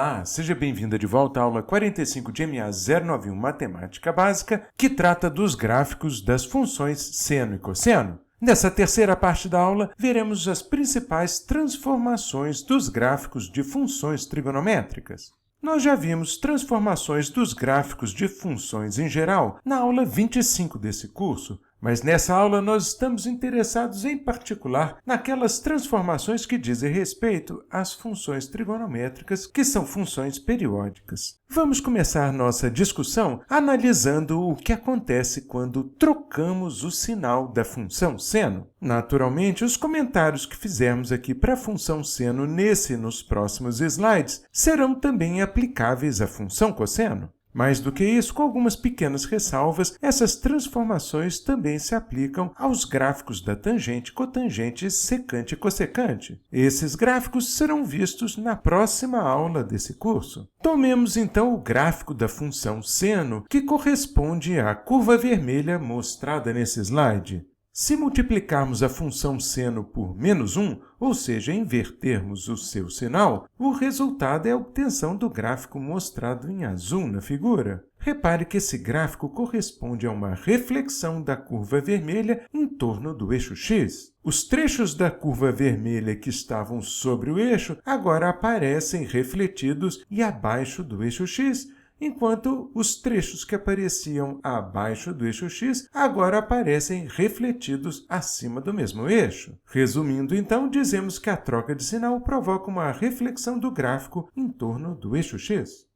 Olá, seja bem-vinda de volta à aula 45 de MA 091 Matemática Básica, que trata dos gráficos das funções seno e cosseno. Nessa terceira parte da aula, veremos as principais transformações dos gráficos de funções trigonométricas. Nós já vimos transformações dos gráficos de funções em geral na aula 25 desse curso, mas nessa aula nós estamos interessados em particular naquelas transformações que dizem respeito às funções trigonométricas, que são funções periódicas. Vamos começar nossa discussão analisando o que acontece quando trocamos o sinal da função seno. Naturalmente, os comentários que fizermos aqui para a função seno nesse e nos próximos slides serão também aplicáveis à função cosseno. Mais do que isso, com algumas pequenas ressalvas, essas transformações também se aplicam aos gráficos da tangente, cotangente, secante e cossecante. Esses gráficos serão vistos na próxima aula desse curso. Tomemos então o gráfico da função seno, que corresponde à curva vermelha mostrada nesse slide. Se multiplicarmos a função seno por -1, ou seja, invertermos o seu sinal, o resultado é a obtenção do gráfico mostrado em azul na figura. Repare que esse gráfico corresponde a uma reflexão da curva vermelha em torno do eixo x. Os trechos da curva vermelha que estavam sobre o eixo agora aparecem refletidos e abaixo do eixo x, enquanto os trechos que apareciam abaixo do eixo x agora aparecem refletidos acima do mesmo eixo. Resumindo, então, dizemos que a troca de sinal provoca uma reflexão do gráfico em torno do eixo x.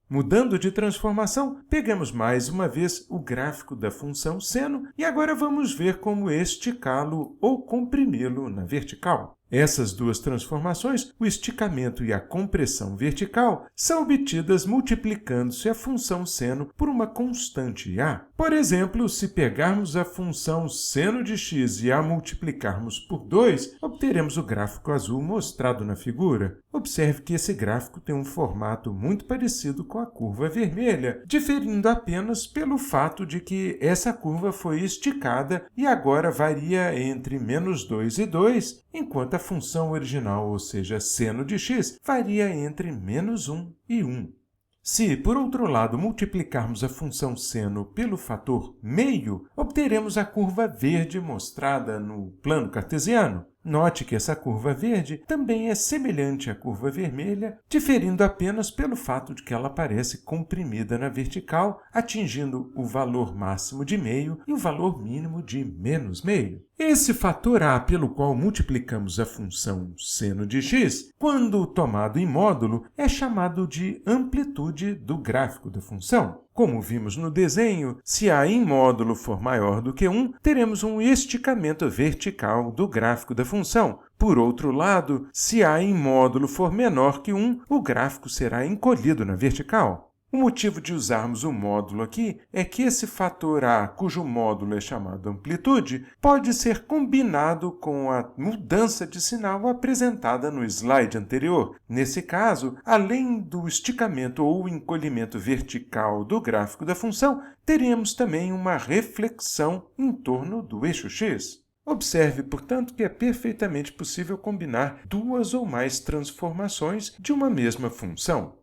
Mudando de transformação, pegamos mais uma vez o gráfico da função seno e agora vamos ver como esticá-lo ou comprimi-lo na vertical. Essas duas transformações, o esticamento e a compressão vertical, são obtidas multiplicando-se a função seno por uma constante a. Por exemplo, se pegarmos a função seno de x e a multiplicarmos por 2, obteremos o gráfico azul mostrado na figura. Observe que esse gráfico tem um formato muito parecido com a curva vermelha, diferindo apenas pelo fato de que essa curva foi esticada e agora varia entre -2 e 2, enquanto a função original, ou seja, seno de x, varia entre -1 e 1. Se, por outro lado, multiplicarmos a função seno pelo fator meio, obteremos a curva verde mostrada no plano cartesiano. Note que essa curva verde também é semelhante à curva vermelha, diferindo apenas pelo fato de que ela aparece comprimida na vertical, atingindo o valor máximo de meio e o valor mínimo de -meio. Esse fator a pelo qual multiplicamos a função seno de x, quando tomado em módulo, é chamado de amplitude do gráfico da função. Como vimos no desenho, se a em módulo for maior do que 1, teremos um esticamento vertical do gráfico da função. Por outro lado, se a em módulo for menor que 1, o gráfico será encolhido na vertical. O motivo de usarmos o módulo aqui é que esse fator a, cujo módulo é chamado amplitude, pode ser combinado com a mudança de sinal apresentada no slide anterior. Nesse caso, além do esticamento ou encolhimento vertical do gráfico da função, teríamos também uma reflexão em torno do eixo x. Observe, portanto, que é perfeitamente possível combinar duas ou mais transformações de uma mesma função.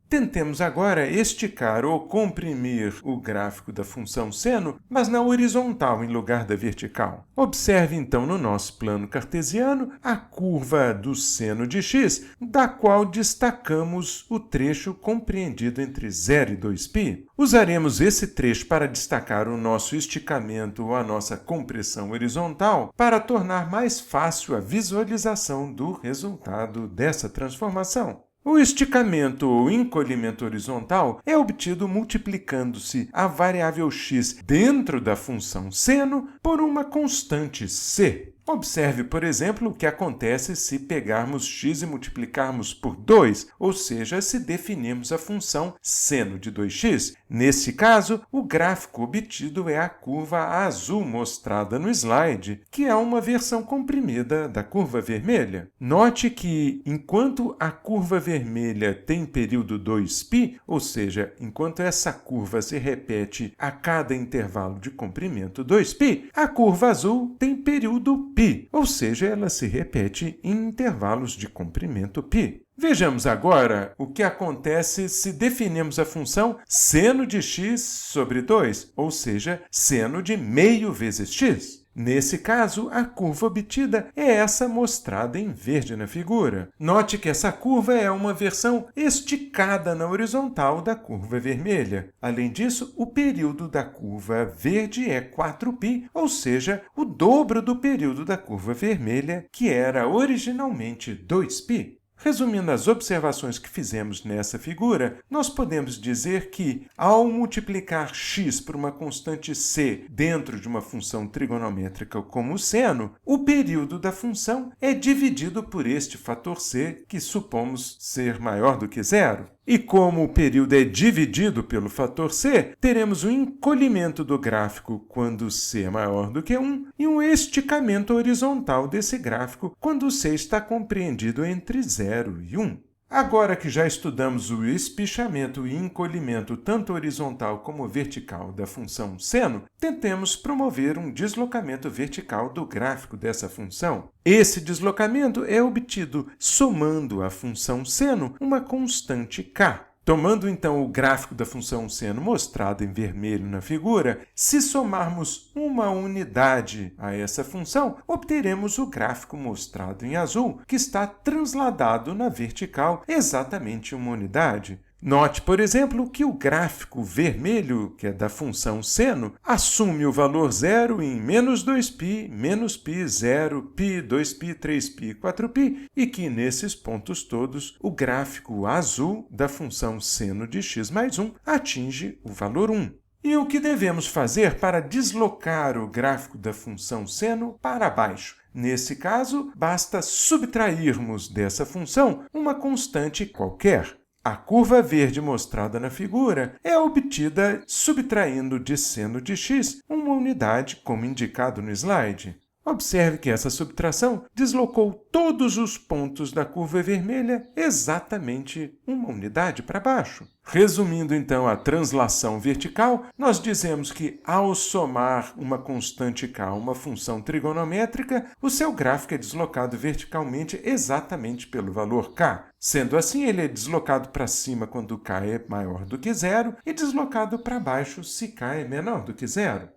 Tentemos agora esticar ou comprimir o gráfico da função seno, mas na horizontal em lugar da vertical. Observe, então, no nosso plano cartesiano, a curva do seno de x, da qual destacamos o trecho compreendido entre 0 e 2π. Usaremos esse trecho para destacar o nosso esticamento ou a nossa compressão horizontal para tornar mais fácil a visualização do resultado dessa transformação. O esticamento ou encolhimento horizontal é obtido multiplicando-se a variável x dentro da função seno por uma constante c. Observe, por exemplo, o que acontece se pegarmos x e multiplicarmos por 2, ou seja, se definirmos a função seno de 2x. Nesse caso, o gráfico obtido é a curva azul mostrada no slide, que é uma versão comprimida da curva vermelha. Note que, enquanto a curva vermelha tem período 2π, ou seja, enquanto essa curva se repete a cada intervalo de comprimento 2π, a curva azul tem período π, ou seja, ela se repete em intervalos de comprimento π. Vejamos agora o que acontece se definirmos a função seno de x sobre 2, ou seja, seno de meio vezes x. Nesse caso, a curva obtida é essa mostrada em verde na figura. Note que essa curva é uma versão esticada na horizontal da curva vermelha. Além disso, o período da curva verde é 4π, ou seja, o dobro do período da curva vermelha, que era originalmente 2π. Resumindo as observações que fizemos nessa figura, nós podemos dizer que, ao multiplicar x por uma constante c dentro de uma função trigonométrica como o seno, o período da função é dividido por este fator c, que supomos ser maior do que zero. E como o período é dividido pelo fator c, teremos um encolhimento do gráfico quando c é maior do que 1 e um esticamento horizontal desse gráfico quando c está compreendido entre 0 e 1. Agora que já estudamos o espichamento e encolhimento tanto horizontal como vertical da função seno, tentemos promover um deslocamento vertical do gráfico dessa função. Esse deslocamento é obtido somando à função seno uma constante k. Tomando, então, o gráfico da função seno mostrado em vermelho na figura, se somarmos uma unidade a essa função, obteremos o gráfico mostrado em azul, que está transladado na vertical exatamente uma unidade. Note, por exemplo, que o gráfico vermelho, que é da função seno, assume o valor zero em menos 2π, menos π, 0, π, 2π, 3π, 4π, e que, nesses pontos todos, o gráfico azul da função seno de x mais 1 atinge o valor 1. E o que devemos fazer para deslocar o gráfico da função seno para baixo? Nesse caso, basta subtrairmos dessa função uma constante qualquer. A curva verde mostrada na figura é obtida subtraindo de seno de x uma unidade, como indicado no slide. Observe que essa subtração deslocou todos os pontos da curva vermelha exatamente uma unidade para baixo. Resumindo, então, a translação vertical, nós dizemos que, ao somar uma constante k a uma função trigonométrica, o seu gráfico é deslocado verticalmente exatamente pelo valor k. Sendo assim, ele é deslocado para cima quando k é maior do que zero e deslocado para baixo se k é menor do que zero.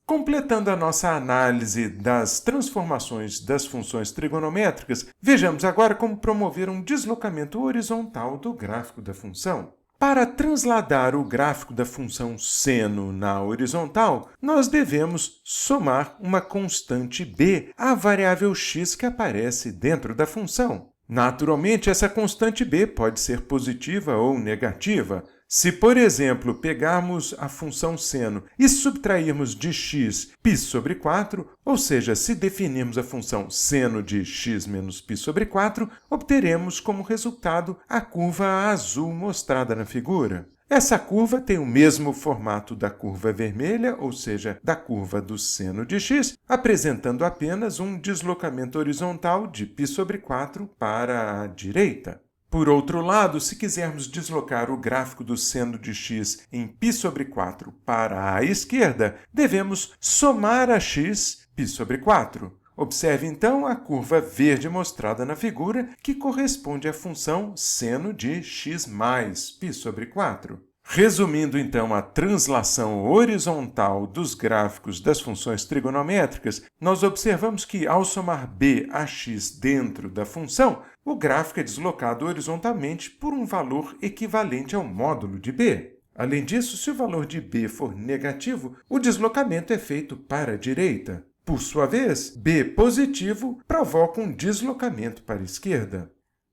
Completando a nossa análise das transformações das funções trigonométricas, vejamos agora como promover um deslocamento horizontal do gráfico da função. Para transladar o gráfico da função seno na horizontal, nós devemos somar uma constante b à variável x que aparece dentro da função. Naturalmente, essa constante b pode ser positiva ou negativa. Se, por exemplo, pegarmos a função seno e subtrairmos de x π sobre 4, ou seja, se definirmos a função seno de x menos π sobre 4, obteremos como resultado a curva azul mostrada na figura. Essa curva tem o mesmo formato da curva vermelha, ou seja, da curva do seno de x, apresentando apenas um deslocamento horizontal de π sobre 4 para a direita. Por outro lado, se quisermos deslocar o gráfico do seno de x em π sobre 4 para a esquerda, devemos somar a x π sobre 4. Observe, então, a curva verde mostrada na figura, que corresponde à função seno de x mais π sobre 4. Resumindo, então, a translação horizontal dos gráficos das funções trigonométricas, nós observamos que, ao somar b a x dentro da função, o gráfico é deslocado horizontalmente por um valor equivalente ao módulo de b. Além disso, se o valor de b for negativo, o deslocamento é feito para a direita. Por sua vez, b positivo provoca um deslocamento para a esquerda.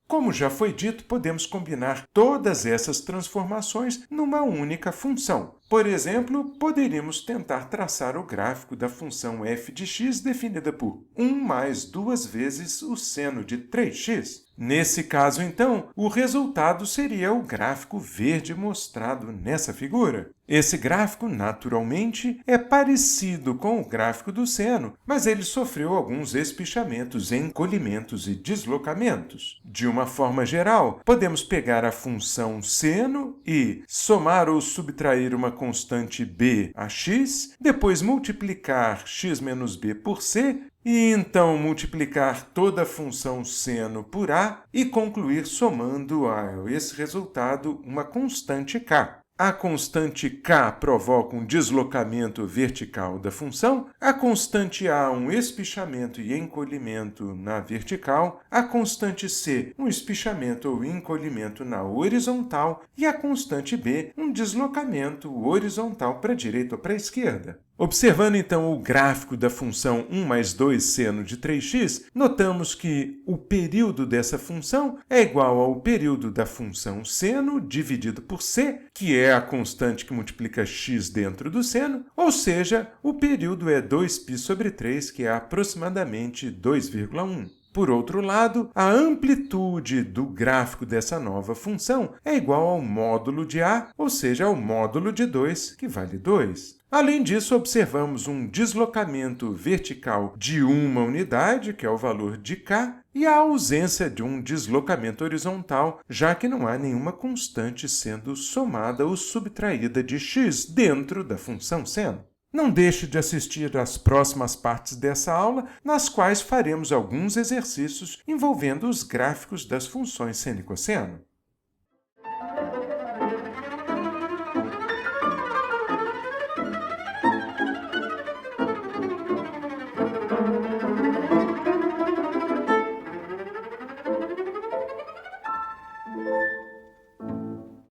Como já foi dito, podemos combinar todas essas transformações numa única função. Por exemplo, poderíamos tentar traçar o gráfico da função f de x definida por 1 mais 2 vezes o seno de 3x. Nesse caso, então, o resultado seria o gráfico verde mostrado nessa figura. Esse gráfico, naturalmente, é parecido com o gráfico do seno, mas ele sofreu alguns espichamentos, encolhimentos e deslocamentos. De uma forma geral, podemos pegar a função seno e somar ou subtrair uma constante b a x, depois multiplicar x menos b por c, E então multiplicar toda a função seno por a e concluir somando a esse resultado uma constante k. A constante k provoca um deslocamento vertical da função, a constante a um espichamento e encolhimento na vertical, a constante c um espichamento ou encolhimento na horizontal e a constante b um deslocamento horizontal para a direita ou para a esquerda. Observando então o gráfico da função 1 mais 2 seno de 3x, notamos que o período dessa função é igual ao período da função seno dividido por c, que é a constante que multiplica x dentro do seno, ou seja, o período é 2π sobre 3, que é aproximadamente 2,1. Por outro lado, a amplitude do gráfico dessa nova função é igual ao módulo de a, ou seja, ao módulo de 2, que vale 2. Além disso, observamos um deslocamento vertical de uma unidade, que é o valor de k, e a ausência de um deslocamento horizontal, já que não há nenhuma constante sendo somada ou subtraída de x dentro da função seno. Não deixe de assistir às próximas partes dessa aula, nas quais faremos alguns exercícios envolvendo os gráficos das funções seno e cosseno.